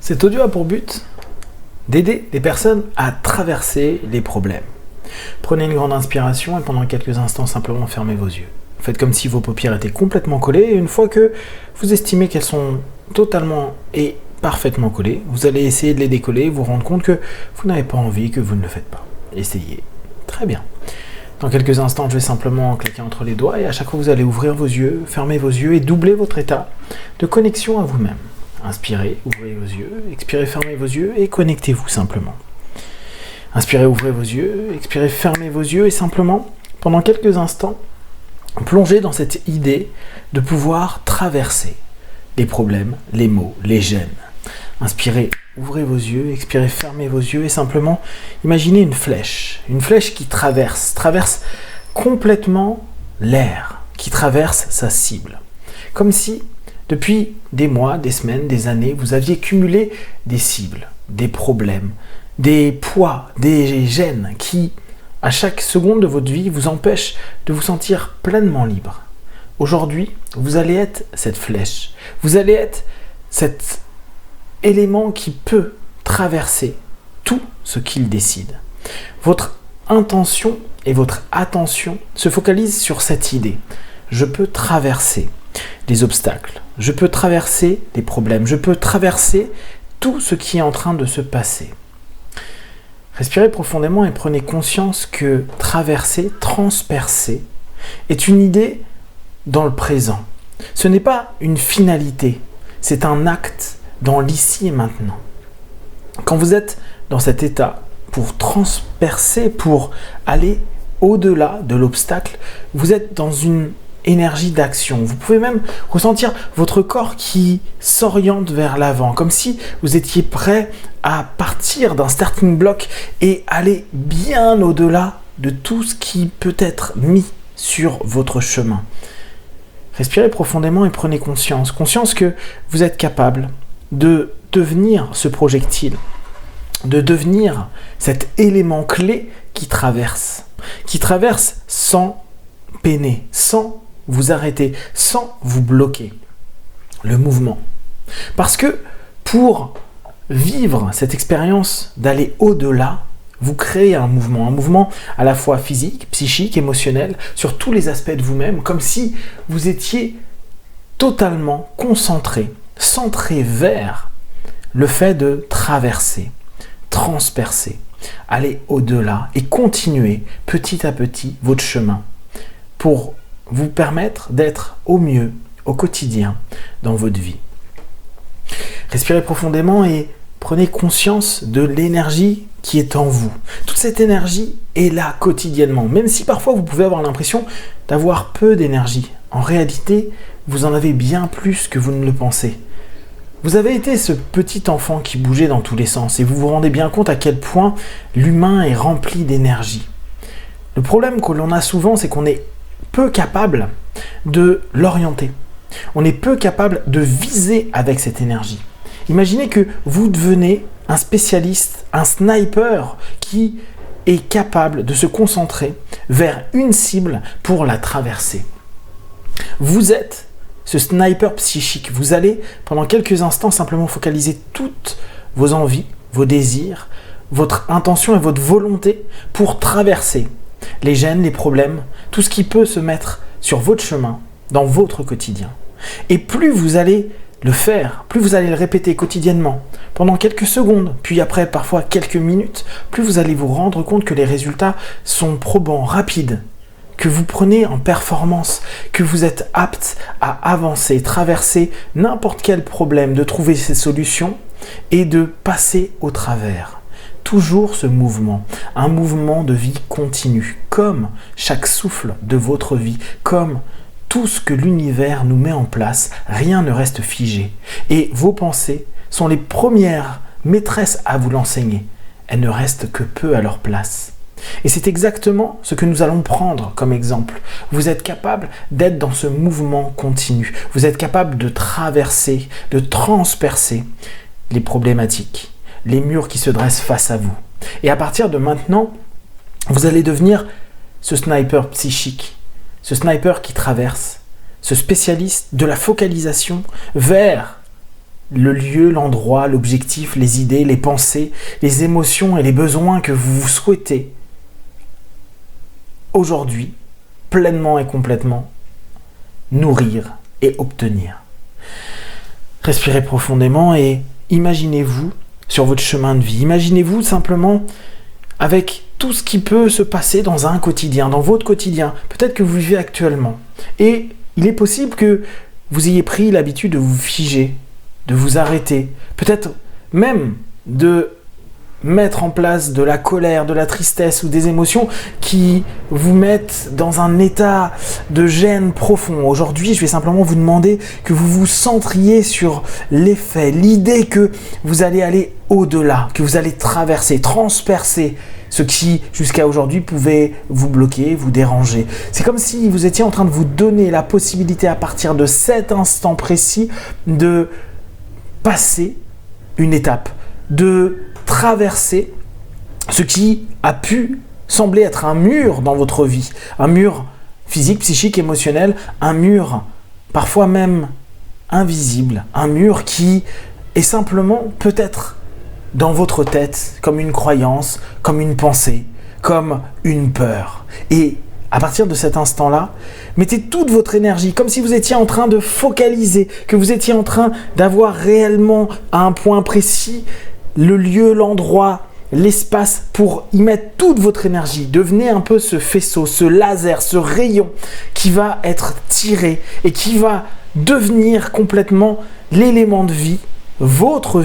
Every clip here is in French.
Cet audio a pour but d'aider les personnes à traverser les problèmes. Prenez une grande inspiration et pendant quelques instants, simplement fermez vos yeux. Faites comme si vos paupières étaient complètement collées et une fois que vous estimez qu'elles sont totalement et parfaitement collées, vous allez essayer de les décoller et vous rendre compte que vous n'avez pas envie, que vous ne le faites pas. Essayez. Très bien. Dans quelques instants, je vais simplement cliquer entre les doigts et à chaque fois, vous allez ouvrir vos yeux, fermer vos yeux et doubler votre état de connexion à vous-même. Inspirez, ouvrez vos yeux, expirez, fermez vos yeux et connectez-vous simplement. Inspirez, ouvrez vos yeux, expirez, fermez vos yeux et simplement, pendant quelques instants, plongez dans cette idée de pouvoir traverser les problèmes, les maux, les gênes. Inspirez, ouvrez vos yeux, expirez, fermez vos yeux et simplement imaginez une flèche qui traverse complètement l'air, qui traverse sa cible. Comme si, depuis des mois, des semaines, des années, vous aviez cumulé des cibles, des problèmes, des poids, des gênes qui, à chaque seconde de votre vie, vous empêchent de vous sentir pleinement libre. Aujourd'hui, vous allez être cette flèche, vous allez être cet élément qui peut traverser tout ce qu'il décide. Votre intention et votre attention se focalisent sur cette idée. Je peux traverser les obstacles, je peux traverser les problèmes, je peux traverser tout ce qui est en train de se passer. Respirez profondément et prenez conscience que traverser, transpercer, est une idée dans le présent. Ce n'est pas une finalité, c'est un acte dans l'ici et maintenant. Quand vous êtes dans cet état, pour transpercer, pour aller au-delà de l'obstacle, vous êtes dans une énergie d'action. Vous pouvez même ressentir votre corps qui s'oriente vers l'avant, comme si vous étiez prêt à partir d'un starting block et aller bien au-delà de tout ce qui peut être mis sur votre chemin. Respirez profondément et prenez conscience que vous êtes capable de devenir ce projectile, de devenir cet élément clé qui traverse sans peiner, sans vous arrêter, sans vous bloquer. Le mouvement. Parce que pour vivre cette expérience d'aller au-delà, vous créez un mouvement à la fois physique, psychique, émotionnel, sur tous les aspects de vous-même, comme si vous étiez totalement concentré, centré vers le fait de traverser, transpercer, aller au-delà et continuer petit à petit votre chemin pour vous permettre d'être au mieux au quotidien dans votre vie. Respirez profondément et prenez conscience de l'énergie qui est en vous. Toute cette énergie est là quotidiennement, même si parfois vous pouvez avoir l'impression d'avoir peu d'énergie. En réalité, vous en avez bien plus que vous ne le pensez. Vous avez été ce petit enfant qui bougeait dans tous les sens et vous vous rendez bien compte à quel point l'humain est rempli d'énergie. Le problème que l'on a souvent, c'est qu'on est peu capable de l'orienter. On est peu capable de viser avec cette énergie. Imaginez que vous devenez un spécialiste, un sniper qui est capable de se concentrer vers une cible pour la traverser. Vous êtes ce sniper psychique. Vous allez, pendant quelques instants, simplement focaliser toutes vos envies, vos désirs, votre intention et votre volonté pour traverser les gênes, les problèmes, tout ce qui peut se mettre sur votre chemin, dans votre quotidien. Et plus vous allez le faire, plus vous allez le répéter quotidiennement, pendant quelques secondes, puis après parfois quelques minutes, plus vous allez vous rendre compte que les résultats sont probants, rapides, que vous prenez en performance, que vous êtes apte à avancer, traverser n'importe quel problème, de trouver ses solutions et de passer au travers. Toujours ce mouvement, un mouvement de vie continue, comme chaque souffle de votre vie, comme tout ce que l'univers nous met en place, rien ne reste figé. Et vos pensées sont les premières maîtresses à vous l'enseigner. Elles ne restent que peu à leur place. Et c'est exactement ce que nous allons prendre comme exemple. Vous êtes capable d'être dans ce mouvement continu. Vous êtes capable de traverser, de transpercer les problématiques, les murs qui se dressent face à vous. Et à partir de maintenant, vous allez devenir ce sniper psychique, ce sniper qui traverse, ce spécialiste de la focalisation vers le lieu, l'endroit, l'objectif, les idées, les pensées, les émotions et les besoins que vous souhaitez aujourd'hui pleinement et complètement nourrir et obtenir. Respirez profondément et imaginez-vous sur votre chemin de vie. Imaginez-vous simplement avec tout ce qui peut se passer dans un quotidien, dans votre quotidien, peut-être que vous vivez actuellement. Et il est possible que vous ayez pris l'habitude de vous figer, de vous arrêter, peut-être même de mettre en place de la colère, de la tristesse ou des émotions qui vous mettent dans un état de gêne profond. Aujourd'hui, je vais simplement vous demander que vous vous centriez sur l'effet, l'idée que vous allez aller au-delà, que vous allez traverser, transpercer ce qui, jusqu'à aujourd'hui, pouvait vous bloquer, vous déranger. C'est comme si vous étiez en train de vous donner la possibilité, à partir de cet instant précis, de passer une étape, de traverser ce qui a pu sembler être un mur dans votre vie, un mur physique, psychique, émotionnel, un mur parfois même invisible, un mur qui est simplement peut-être dans votre tête comme une croyance, comme une pensée, comme une peur. Et à partir de cet instant-là, mettez toute votre énergie, comme si vous étiez en train de focaliser, que vous étiez en train d'avoir réellement à un point précis le lieu, l'endroit, l'espace pour y mettre toute votre énergie. Devenez un peu ce faisceau, ce laser, ce rayon qui va être tiré et qui va devenir complètement l'élément de vie, votre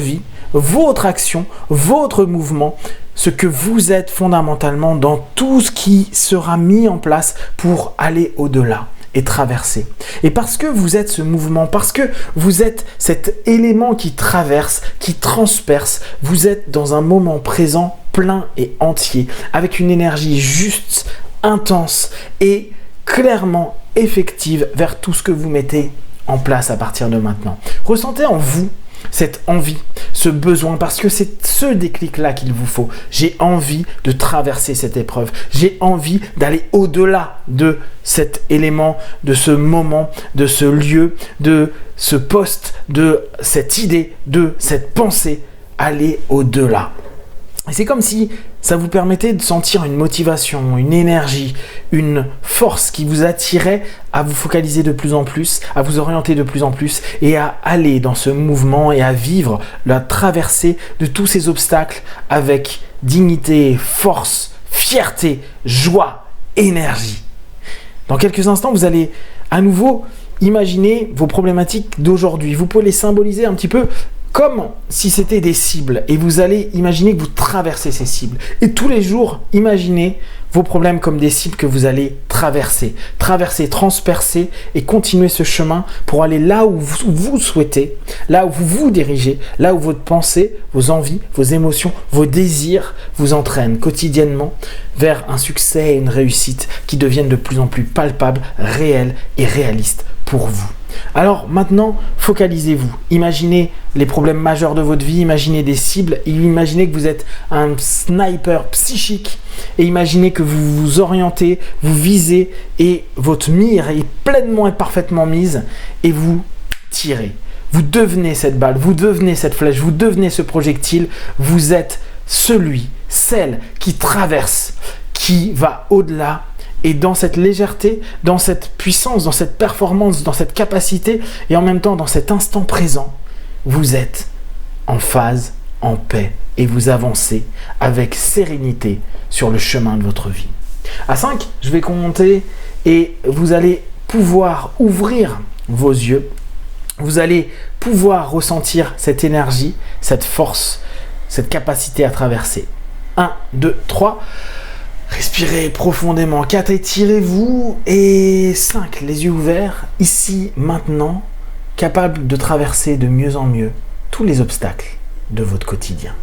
action, votre mouvement, ce que vous êtes fondamentalement dans tout ce qui sera mis en place pour aller au-delà et traverser. Et parce que vous êtes ce mouvement, parce que vous êtes cet élément qui traverse, qui transperce, vous êtes dans un moment présent plein et entier, avec une énergie juste, intense et clairement effective vers tout ce que vous mettez en place à partir de maintenant. Ressentez en vous cette envie, ce besoin, parce que c'est ce déclic-là qu'il vous faut. J'ai envie de traverser cette épreuve. J'ai envie d'aller au-delà de cet élément, de ce moment, de ce lieu, de ce poste, de cette idée, de cette pensée. Aller au-delà. Et c'est comme si ça vous permettait de sentir une motivation, une énergie, une force qui vous attirait à vous focaliser de plus en plus, à vous orienter de plus en plus et à aller dans ce mouvement et à vivre la traversée de tous ces obstacles avec dignité, force, fierté, joie, énergie. Dans quelques instants, vous allez à nouveau imaginer vos problématiques d'aujourd'hui. Vous pouvez les symboliser un petit peu comme si c'était des cibles et vous allez imaginer que vous traversez ces cibles. Et tous les jours, imaginez vos problèmes comme des cibles que vous allez traverser, transpercer et continuer ce chemin pour aller là où vous souhaitez, là où vous vous dirigez, là où votre pensée, vos envies, vos émotions, vos désirs vous entraînent quotidiennement vers un succès et une réussite qui deviennent de plus en plus palpables, réels et réalistes pour vous. Alors maintenant, focalisez-vous. Imaginez les problèmes majeurs de votre vie, imaginez des cibles, et imaginez que vous êtes un sniper psychique et imaginez que vous vous orientez, vous visez et votre mire est pleinement et parfaitement mise et vous tirez. Vous devenez cette balle, vous devenez cette flèche, vous devenez ce projectile, vous êtes celle qui traverse, qui va au-delà. Et dans cette légèreté, dans cette puissance, dans cette performance, dans cette capacité, et en même temps dans cet instant présent, vous êtes en phase, en paix, et vous avancez avec sérénité sur le chemin de votre vie. À 5, je vais compter et vous allez pouvoir ouvrir vos yeux. Vous allez pouvoir ressentir cette énergie, cette force, cette capacité à traverser. 1, 2, 3... Respirez profondément. 4, étirez-vous. Et 5, les yeux ouverts, ici, maintenant, capable de traverser de mieux en mieux tous les obstacles de votre quotidien.